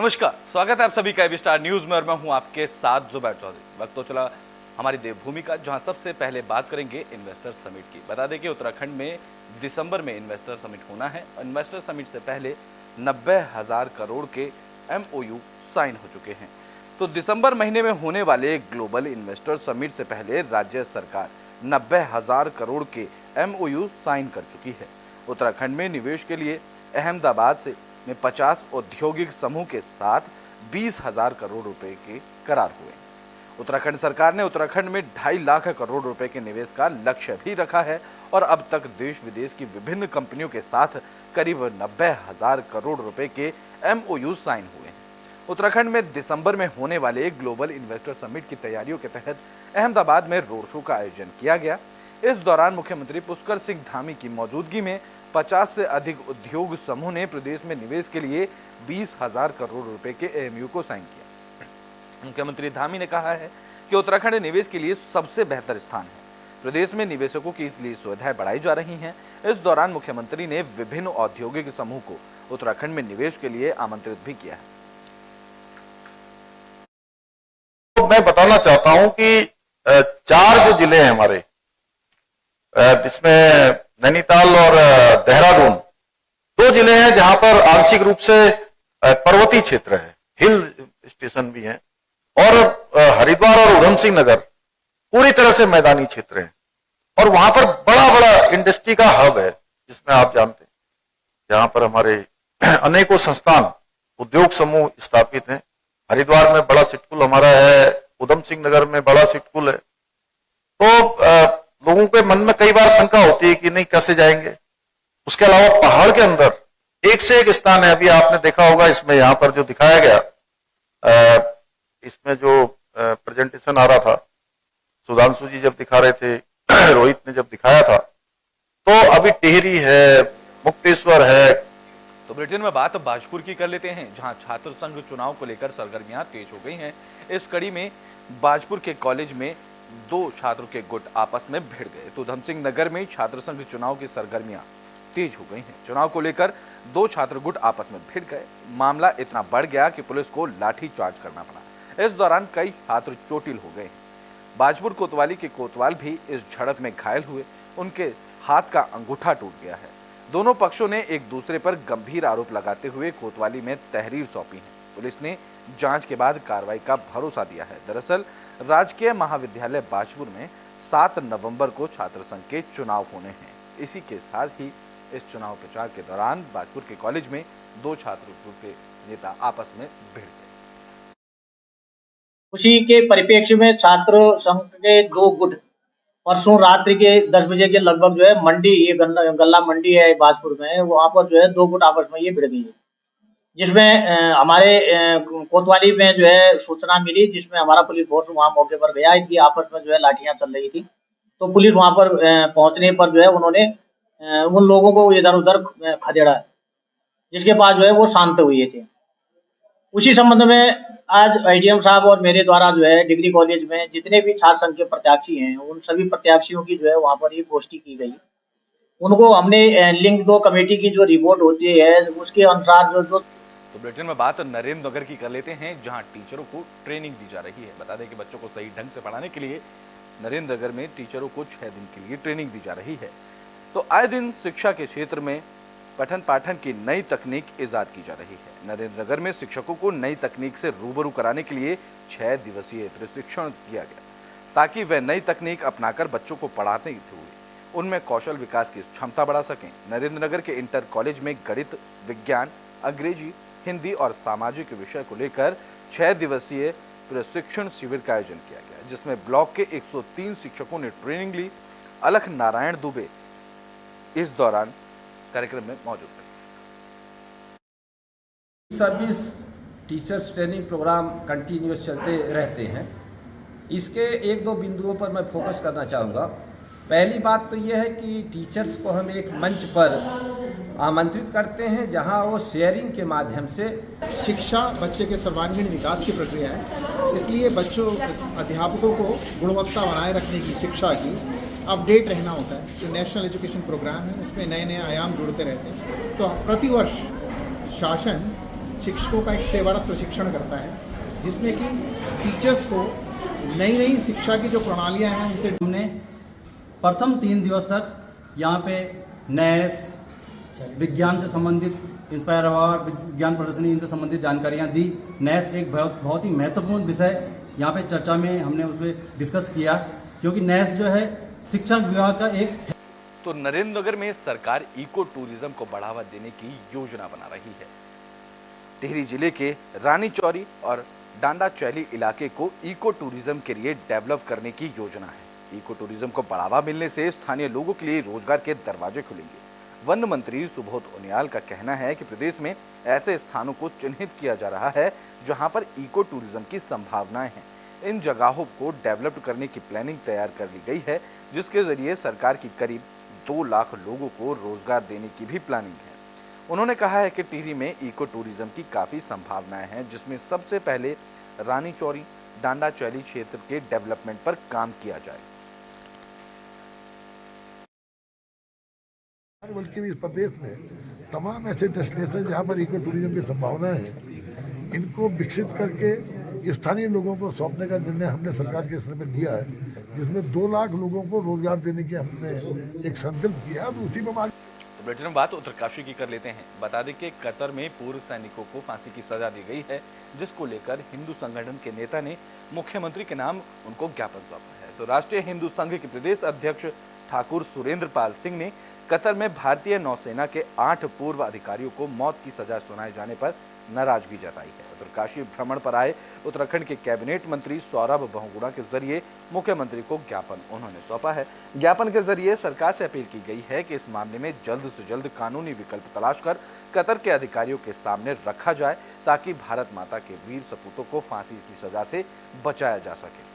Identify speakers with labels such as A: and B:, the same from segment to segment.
A: नमस्कार, स्वागत है आप सभी का एबी स्टार न्यूज में और मैं हूं आपके साथ जुबैर चौधरी। वक्त तो चला हमारी देवभूमि का, जहां सबसे पहले बात करेंगे इन्वेस्टर समिट की। बता दें कि उत्तराखंड में दिसंबर में इन्वेस्टर समिट होना है। इन्वेस्टर समिट से पहले 90,000 करोड़ के MOU साइन हो चुके हैं। तो दिसंबर महीने में होने वाले ग्लोबल इन्वेस्टर समिट से पहले राज्य सरकार 90,000 करोड़ के MOU साइन कर चुकी है। उत्तराखंड में निवेश के लिए अहमदाबाद से 50 औद्योगिक समूह के साथ 20,000 करोड़ रुपए के करार हुए। उत्तराखंड सरकार ने उत्तराखंड में 2.5 लाख करोड़ रुपए के निवेश का लक्ष्य भी रखा है और अब तक देश विदेश की विभिन्न कंपनियों के साथ करीब 90,000 करोड़ रुपए के MOU साइन हुए हैं। उत्तराखंड में दिसंबर में होने वाले ग्लोबल इन्वेस्टर समिट की तैयारियों के तहत अहमदाबाद में रोड शो का आयोजन किया गया। इस दौरान मुख्यमंत्री पुष्कर सिंह धामी की मौजूदगी में 50 से अधिक उद्योग समूह ने प्रदेश में निवेश के लिए 20,000 करोड़ रुपए के MOU को साइन किया। मुख्यमंत्री धामी ने कहा है कि उत्तराखंड निवेश के लिए सबसे बेहतर स्थान है। प्रदेश में निवेशकों की लिए सुविधाएं बढ़ाई जा रही हैं। इस दौरान मुख्यमंत्री ने विभिन्न औद्योगिक समूह को उत्तराखंड में निवेश के लिए आमंत्रित भी किया है।
B: मैं बताना चाहता हूं कि 4 जो जिले हैं हमारे, जिसमें नैनीताल और देहरादून 2 जिले हैं जहां पर आंशिक रूप से पर्वतीय क्षेत्र है, हिल स्टेशन भी हैं, और हरिद्वार और उधम सिंह नगर पूरी तरह से मैदानी क्षेत्र है और वहां पर बड़ा बड़ा इंडस्ट्री का हब है, जिसमें आप जानते हैं जहां पर हमारे अनेकों संस्थान उद्योग समूह स्थापित हैं। हरिद्वार में बड़ा सिटकुल हमारा है, उधम सिंह नगर में बड़ा सिटकुल है। तो लोगों के मन में कई बार शंका होती है कि नहीं कैसे जाएंगे। उसके अलावा पहाड़ के अंदर एक से एक स्थान है। अभी आपने देखा होगा इसमें, यहाँ पर जो दिखाया गया, इसमें जो प्रेजेंटेशन आ रहा था, सुधांशु जी जब दिखा रहे थे, रोहित ने जब दिखाया था, तो अभी टिहरी है, मुक्तेश्वर है।
A: तो बुलेटिन में बात बाजपुर की कर लेते हैं, जहां छात्र संघ चुनाव को लेकर सरगर्मियां तेज हो गई हैं। इस कड़ी में बाजपुर के कॉलेज में 2 छात्रों के गुट आपस में भिड़ गए। तो उधम सिंह नगर में छात्र संघ चुनाव की सरगर्मियां तेज हो गई हैं। चुनाव को लेकर 2 छात्र गुट आपस में भिड़ गए। मामला इतना बढ़ गया कि पुलिस को लाठी चार्ज करना पड़ा। इस दौरान कई छात्र चोटिल हो गए। बाजपुर कोतवाली के कोतवाल भी इस झड़प में घायल हुए। उनके हाथ का अंगूठा टूट गया है। दोनों पक्षों ने एक दूसरे पर गंभीर आरोप लगाते हुए कोतवाली में तहरीर सौंपी है। पुलिस ने जांच के बाद कार्रवाई का भरोसा दिया है। दरअसल राजकीय महाविद्यालय बाजपुर में 7 नवंबर को छात्र संघ के चुनाव होने हैं। इसी के साथ ही इस चुनाव प्रचार के दौरान बाजपुर के कॉलेज में 2 छात्र के नेता आपस में भिड़ गए।
C: उसी के परिप्रेक्ष्य में छात्र संघ के 2 गुट परसों रात्रि के 10 बजे के लगभग जो है मंडी, ये गल्ला मंडी है बाजपुर में, वहाँ पर जो है 2 गुट आपस में ये भिड़ गई है, जिसमें हमारे कोतवाली में जो है सूचना मिली, जिसमें हमारा पुलिस फोर्स वहाँ मौके पर गया। इनकी आपस में जो है लाठियां चल रही थी, तो पुलिस वहाँ पर पहुँचने पर जो है उन्होंने उन लोगों को इधर उधर खदेड़ा, जिसके बाद जो है वो शांत हुए थे। उसी संबंध में आज IDM साहब और मेरे द्वारा जो है डिग्री कॉलेज में जितने भी छात्र संघ के प्रत्याशी हैं, उन सभी प्रत्याशियों की जो है वहाँ पर ये गोष्ठी की गई। उनको हमने लिंक 2 कमेटी की जो रिपोर्ट होती है उसके अनुसार जो
A: तो बुलेटिन में बात नरेंद्र नगर की कर लेते हैं, जहां टीचरों को ट्रेनिंग दी जा रही है। बता दें कि बच्चों को सही ढंग से पढ़ाने के लिए नरेंद्र नगर में टीचरों को 6 दिन के लिए ट्रेनिंग दी जा रही है। तो आए दिन शिक्षा के क्षेत्र में पठन पाठन की नई तकनीक ईजाद की जा रही है। नरेंद्र नगर में शिक्षकों को नई तकनीक से रूबरू कराने के लिए 6 दिवसीय प्रशिक्षण दिया गया, ताकि वे नई तकनीक अपनाकर बच्चों को पढ़ाते हुए उनमें कौशल विकास की क्षमता बढ़ा सकें। नरेंद्र नगर के इंटर कॉलेज में गणित, विज्ञान, अंग्रेजी, हिंदी और सामाजिक विषय को लेकर 6 दिवसीय प्रशिक्षण शिविर का आयोजन किया गया, जिसमें ब्लॉक के 103 शिक्षकों ने ट्रेनिंग ली। अलख नारायण दुबे इस दौरान कार्यक्रम में मौजूद थे।
D: Service teachers training program continuous चलते रहते हैं। इसके 1-2 बिंदुओं पर मैं फोकस करना चाहूँगा। पहली बात तो यह है कि टीचर्स को हम एक मंच पर आमंत्रित करते हैं, जहां वो शेयरिंग के माध्यम से
E: शिक्षा बच्चे के सर्वांगीण विकास की प्रक्रिया है, इसलिए बच्चों अध्यापकों को गुणवत्ता बनाए रखने की, शिक्षा की अपडेट रहना होता है। जो नेशनल एजुकेशन प्रोग्राम है उसमें नए नए आयाम जुड़ते रहते हैं। तो प्रतिवर्ष शासन शिक्षकों का एक सेवारत प्रशिक्षण करता है, जिसमें कि टीचर्स को नई नई शिक्षा की जो प्रणालियां हैं उनसे
F: हमने प्रथम 3 दिवस तक यहाँ पे नैस, विज्ञान से संबंधित इंस्पायर अवार्ड, विज्ञान प्रदर्शनी, इनसे संबंधित जानकारियाँ दी। नैस एक बहुत ही महत्वपूर्ण विषय यहाँ पे चर्चा में हमने उस पर डिस्कस किया, क्योंकि नैस जो है शिक्षा विभाग का एक।
A: तो नरेंद्रनगर में सरकार इको टूरिज्म को बढ़ावा देने की योजना बना रही है। टिहरी जिले के रानी चौरी और डांडा चैली इलाके को इको टूरिज्म के लिए डेवलप करने की योजना है। इको टूरिज्म को बढ़ावा मिलने से स्थानीय लोगों के लिए रोजगार के दरवाजे खुलेंगे। वन मंत्री सुबोध उनियाल का कहना है कि प्रदेश में ऐसे स्थानों को चिन्हित किया जा रहा है जहां पर इको टूरिज्म की संभावनाएं हैं। इन जगहों को डेवलप करने की प्लानिंग तैयार कर ली गई है, जिसके जरिए सरकार की करीब 2 लाख लोगों को रोजगार देने की भी प्लानिंग है। उन्होंने कहा है कि टिहरी में इको टूरिज्म की काफी संभावनाएं हैं, जिसमें सबसे पहले रानी चौरी, डांडा चैली क्षेत्र के डेवलपमेंट पर काम किया जाए।
G: बल्कि इस प्रदेश में तमाम ऐसे डेस्टिनेशन जहाँ पर इको टूरिज्म की संभावनाएं हैं, इनको विकसित करके स्थानीय लोगों को सौंपने का निर्णय हमने सरकार के स्तर पर लिया है, जिसमें 2 लाख लोगों को रोजगार देने की हमने एक संकल्प किया है। उसी में
A: तो बेटे में बात उत्तरकाशी की कर लेते हैं। बता दें कि कतर में पूर्व सैनिकों को फांसी की सजा दी गई है, जिसको लेकर हिंदू संगठन के नेता ने मुख्यमंत्री के नाम उनको ज्ञापन सौंपा है। तो राष्ट्रीय हिंदू संघ के प्रदेश अध्यक्ष ठाकुर सुरेंद्र पाल सिंह ने कतर में भारतीय नौसेना के 8 पूर्व अधिकारियों को मौत की सजा सुनाए जाने पर नाराजगी जताई है। उत्तरकाशी भ्रमण पर आए उत्तराखंड के कैबिनेट मंत्री सौरभ बहुगुणा के जरिए मुख्यमंत्री को ज्ञापन उन्होंने सौंपा है। ज्ञापन के जरिए सरकार से अपील की गई है कि इस मामले में जल्द से जल्द कानूनी विकल्प तलाश कर कतर के अधिकारियों के सामने रखा जाए, ताकि भारत माता के वीर सपूतों को फांसी की सजा से बचाया जा सके।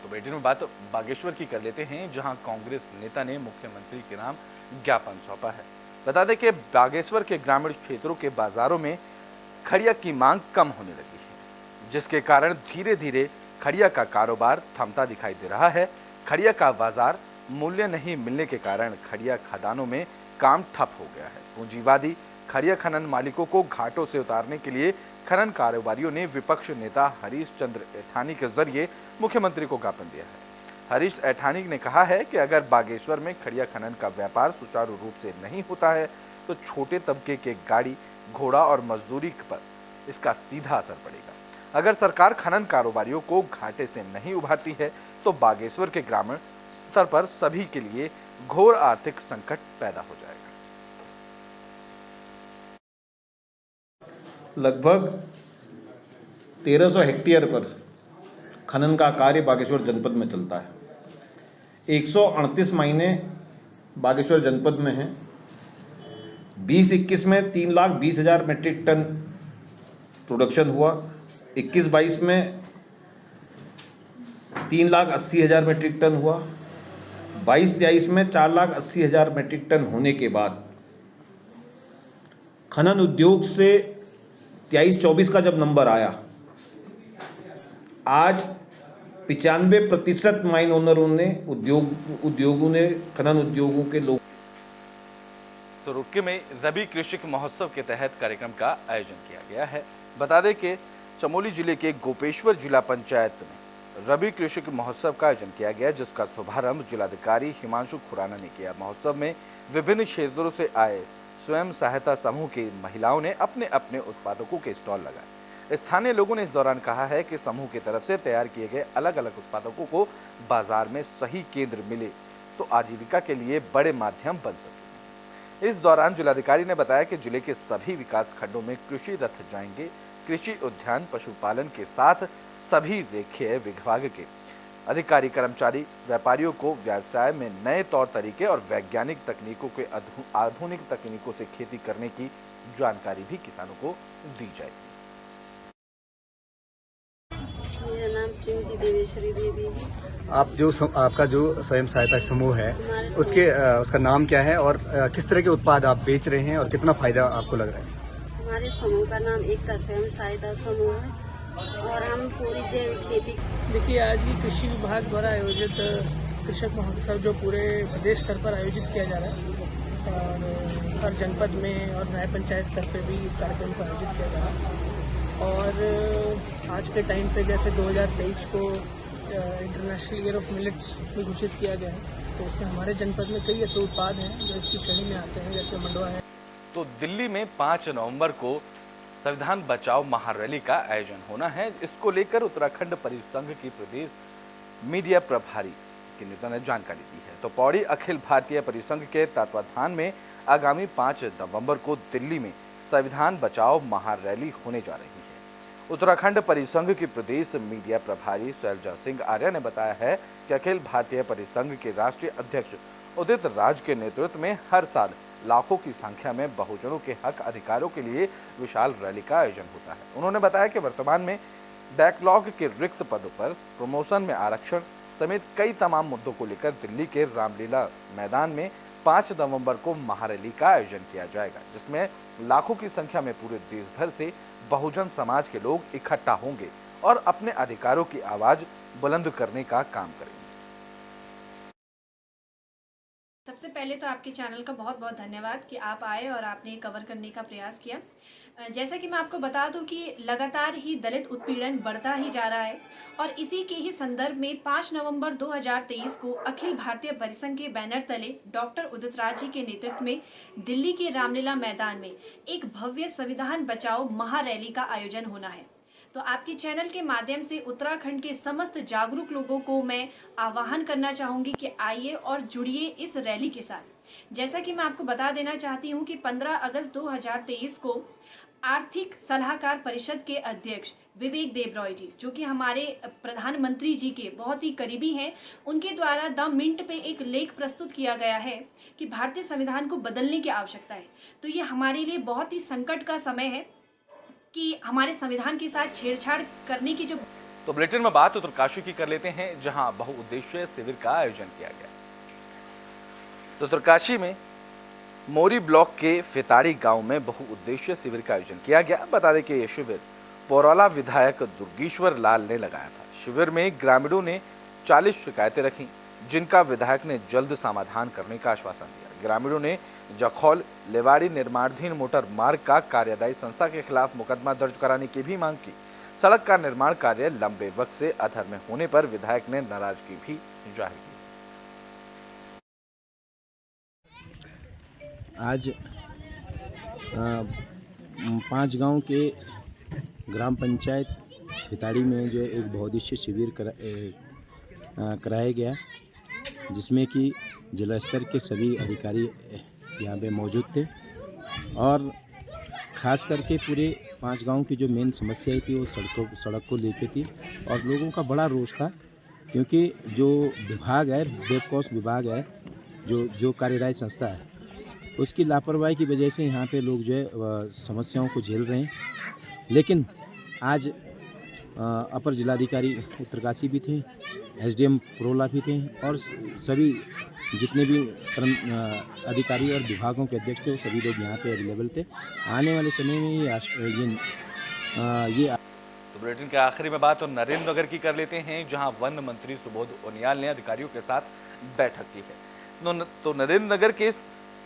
A: बुलेटिन में बात बागेश्वर की कर लेते हैं, जहां कांग्रेस नेता ने मुख्यमंत्री के नाम ज्ञापन सौंपा है। बता दें कि बागेश्वर के ग्रामीण क्षेत्रों के बाजारों में खड़िया की मांग कम होने लगी है, जिसके कारण धीरे धीरे खड़िया का कारोबार थमता दिखाई दे रहा है। खड़िया का बाजार मूल्य नहीं मिलने के कारण खड़िया खदानों में काम ठप हो गया है। पूंजीवादी खड़िया खनन मालिकों को घाटों से उतारने के लिए खनन कारोबारियों ने विपक्ष नेता हरीश चंद्र ऐठानी के जरिए मुख्यमंत्री को ज्ञापन दिया है। हरीश ऐठानी ने कहा है कि अगर बागेश्वर में खड़िया खनन का व्यापार सुचारू रूप से नहीं होता है तो छोटे तबके के गाड़ी, घोड़ा और मजदूरी पर इसका सीधा असर पड़ेगा। अगर सरकार खनन कारोबारियों को घाटे से नहीं उभारती है तो बागेश्वर के ग्रामीण स्तर पर सभी के लिए घोर आर्थिक संकट पैदा हो जाएगा।
H: लगभग 1300 हेक्टेयर पर खनन का कार्य बागेश्वर जनपद में चलता है। 138 महीने बागेश्वर जनपद में हैं। 20-21 में 3,20,000 मेट्रिक टन प्रोडक्शन हुआ। 21-22 में 3,80,000 मेट्रिक टन हुआ। 22-23 में 4,80,000 मेट्रिक टन होने के बाद खनन उद्योग से 23-24 का जब नंबर आया, आज 95% माइन ओनरों ने उद्योगों ने खनन उद्योगों के लोग।
A: तो रुड़की में रबी कृषि महोत्सव के तहत कार्यक्रम का आयोजन किया गया है। बता दें कि चमोली जिले के गोपेश्वर जिला पंचायत में रबी कृषि महोत्सव का आयोजन किया गया, जिसका शुभारंभ जिलाधिकारी हिमांशु खुराना ने किया। महोत्सव में विभिन्न क्षेत्रों से आए स्वयं सहायता समूह की महिलाओं ने अपने अपने उत्पादकों के स्टॉल लगाए। स्थानीय लोगों ने इस दौरान कहा है कि समूह की तरफ से तैयार किए गए अलग अलग उत्पादकों को बाजार में सही केंद्र मिले तो आजीविका के लिए बड़े माध्यम बन सके। इस दौरान जिलाधिकारी ने बताया कि जिले के सभी विकास खंडों में कृषि रथ जाएंगे। कृषि उद्यान, पशुपालन के साथ सभी रेखीय विभाग के अधिकारी, कर्मचारी, व्यापारियों को व्यवसाय में नए तौर तरीके और वैज्ञानिक तकनीकों के आधुनिक तकनीकों से खेती करने की जानकारी भी किसानों को दी जाएगी।
I: मेरा नाम श्रीमती देवेश्वरी देवी है।
J: आप आपका जो स्वयं सहायता समूह है उसका नाम क्या है और किस तरह के उत्पाद आप बेच रहे हैं और कितना फायदा आपको लग रहा है?
I: हमारे समूह का नाम एकता स्वयं सहायता समूह है और हम पूरी जैविक खेती।
K: देखिए, आज ही कृषि विभाग द्वारा आयोजित कृषक महोत्सव जो पूरे प्रदेश स्तर पर आयोजित किया जा रहा है और हर जनपद में और न्याय पंचायत स्तर पर भी इस कार्यक्रम को आयोजित किया जा रहा है। और आज के टाइम पे जैसे 2023 को इंटरनेशनल ईयर ऑफ मिलेट्स में घोषित किया गया है, तो उसमें हमारे जनपद में कई ऐसे उत्पाद हैं जो इसकी श्रेणी में आते हैं, जैसे मंडवा है।
A: तो दिल्ली में 5 नवंबर को संविधान बचाओ महारैली का आयोजन होना है। इसको लेकर उत्तराखंड परिसंघ की प्रदेश मीडिया प्रभारी के नेता ने जानकारी दी है। तो पौड़ी अखिल भारतीय परिसंघ के तत्वाधान में आगामी 5 नवंबर को दिल्ली में संविधान बचाओ महारैली होने जा रही है। उत्तराखंड परिसंघ की प्रदेश मीडिया प्रभारी शैलजा सिंह आर्य ने बताया है कि अखिल भारतीय परिसंघ के राष्ट्रीय अध्यक्ष उदित राज के नेतृत्व में हर साल लाखों की संख्या में बहुजनों के हक अधिकारों के लिए विशाल रैली का आयोजन होता है। उन्होंने बताया कि वर्तमान में बैकलॉग के रिक्त पदों पर प्रमोशन में आरक्षण समेत कई तमाम मुद्दों को लेकर दिल्ली के रामलीला मैदान में 5 नवंबर को महारैली का आयोजन किया जाएगा, जिसमें लाखों की संख्या में पूरे देश भर से बहुजन समाज के लोग इकट्ठा होंगे और अपने अधिकारों की आवाज बुलंद करने का काम करेंगे।
L: सबसे पहले तो आपके चैनल का बहुत बहुत धन्यवाद कि आप आए और आपने कवर करने का प्रयास किया। जैसा कि मैं आपको बता दूं कि लगातार ही दलित उत्पीड़न बढ़ता ही जा रहा है और इसी के ही संदर्भ में 5 नवंबर 2023 को अखिल भारतीय परिसंघ के बैनर तले डॉक्टर उदित राज जी के नेतृत्व में दिल्ली के रामलीला मैदान में एक भव्य संविधान बचाओ महारैली का आयोजन होना है। तो आपके चैनल के माध्यम से उत्तराखंड के समस्त जागरूक लोगों को मैं आह्वान करना चाहूँगी कि आइए और जुड़िए इस रैली के साथ। जैसा कि मैं आपको बता देना चाहती हूँ कि 15 अगस्त 2023 को आर्थिक सलाहकार परिषद के अध्यक्ष विवेक देबरॉय जी, जो कि हमारे प्रधानमंत्री जी के बहुत ही करीबी हैं, उनके द्वारा द मिंट पे एक लेख प्रस्तुत किया गया है कि भारतीय संविधान को बदलने की आवश्यकता है। तो ये हमारे लिए बहुत ही संकट का समय है कि हमारे संविधान के साथ छेड़छाड़ करने की जो।
A: तो बुलेटिन में बात उत्तरकाशी की कर लेते हैं, जहां बहुउद्देशीय शिविर का आयोजन किया गया। तो उत्तरकाशी में मोरी ब्लॉक के फेताड़ी गांव में बहुउद्देशीय शिविर का आयोजन किया गया। बता दें कि यह शिविर पौराला विधायक दुर्गेश्वर लाल ने लगाया था। शिविर में ग्रामीणों ने 40 शिकायतें रखी, जिनका विधायक ने जल्द समाधान करने का आश्वासन दिया। ग्रामीणों ने जखौल लेवाड़ी निर्माणाधीन मोटर मार्ग का कार्यदायी संस्था के खिलाफ मुकदमा दर्ज कराने की भी मांग की। सड़क का निर्माण कार्य लंबे वक्त से अधर में होने पर विधायक ने नाराजगी भी जाहिर की।
M: आज 5 गांव के ग्राम पंचायत फिताड़ी में जो एक बहुउद्देशीय शिविर कराया गया, जिसमें कि जिला स्तर के सभी अधिकारी यहाँ पे मौजूद थे और ख़ास करके पूरे 5 गांव की जो मेन समस्याएं थी वो सड़क को लेके थी और लोगों का बड़ा रोष था, क्योंकि जो विभाग है, वेबकॉस विभाग है, जो कार्यदायी संस्था है, उसकी लापरवाही की वजह से यहाँ पे लोग जो है समस्याओं को झेल रहे हैं। लेकिन आज अपर जिलाधिकारी उत्तरकाशी भी थे, एसडीएम परोला भी थे और सभी जितने भी अधिकारी और विभागों के अध्यक्ष थे वो सभी लोग यहाँ पे अवेलेबल थे। आने वाले समय में ये
A: तो बुलेटिन के आखिरी में बात तो नरेंद्र नगर की कर लेते हैं, जहां वन मंत्री सुबोध उनियाल ने अधिकारियों के साथ बैठक की है। तो नरेंद्र नगर के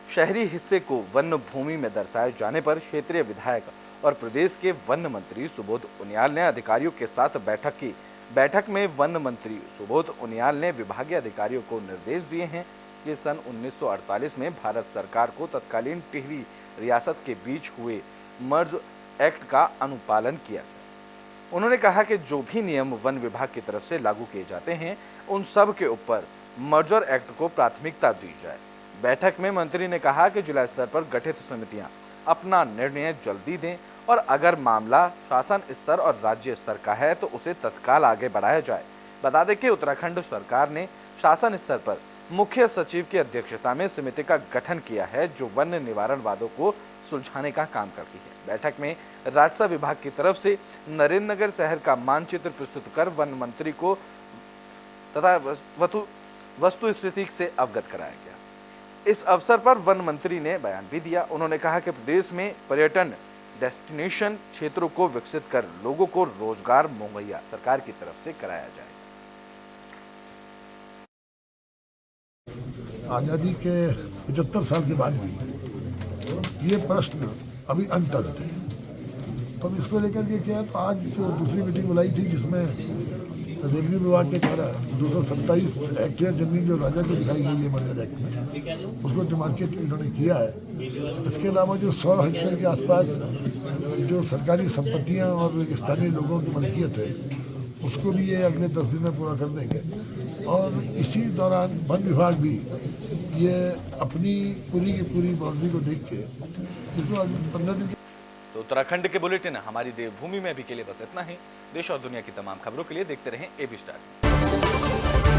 A: शहरी हिस्से को वन भूमि में दर्शाए जाने पर क्षेत्रीय विधायक और प्रदेश के वन मंत्री सुबोध उनियाल ने अधिकारियों के साथ बैठक की। बैठक में वन मंत्री सुबोध उनियाल ने विभागीय अधिकारियों को निर्देश दिए हैं कि सन 1948 में भारत सरकार को तत्कालीन टिहरी रियासत के बीच हुए मर्ज एक्ट का अनुपालन किया गया। उन्होंने कहा कि जो भी नियम वन विभाग की तरफ से लागू किए जाते हैं, उन सब के ऊपर मर्जर एक्ट को प्राथमिकता दी जाए। बैठक में मंत्री ने कहा कि जिला स्तर पर गठित समितियां अपना निर्णय जल्दी दें और अगर मामला शासन स्तर और राज्य स्तर का है तो उसे तत्काल आगे बढ़ाया जाए। बता दें कि उत्तराखंड सरकार ने शासन स्तर पर मुख्य सचिव की अध्यक्षता में समिति का गठन किया है, जो वन निवारण वादों को सुलझाने का काम करती है। बैठक में राजस्व विभाग की तरफ से नरेंद्र नगर शहर का मानचित्र प्रस्तुत कर वन मंत्री को तथा वस्तु स्थिति से अवगत कराया गया। इस अवसर पर वन मंत्री ने बयान भी दिया। उन्होंने कहा कि प्रदेश में पर्यटन डेस्टिनेशन क्षेत्रों को विकसित कर लोगों को रोजगार मुहैया सरकार की तरफ से कराया जाए।
G: आज़ादी के 75 साल के बाद भी ये प्रश्न अभी अनटल थे, तो अब इसको लेकर के क्या, तो आज जो दूसरी मीटिंग बुलाई थी जिसमें रेवेन्यू विभाग के द्वारा 227 हेक्टेयर जमीन जो राजा को दिखाई गई है मर्यादा एक्ट में, उसको डिमार्केट इन्होंने किया है। इसके अलावा जो 100 हेक्टेयर के आसपास जो सरकारी संपत्तियां और स्थानीय लोगों की मलकियत है, उसको भी ये अगले 10 दिन में पूरा कर देंगे। और इसी दौरान वन विभाग भी ये अपनी पूरी की पूरी बाउंड्री को देख के इसको 15 दिन।
A: तो उत्तराखंड के बुलेटिन हमारी देवभूमि में अभी के लिए बस इतना ही। देश और दुनिया की तमाम खबरों के लिए देखते रहें एबी स्टार।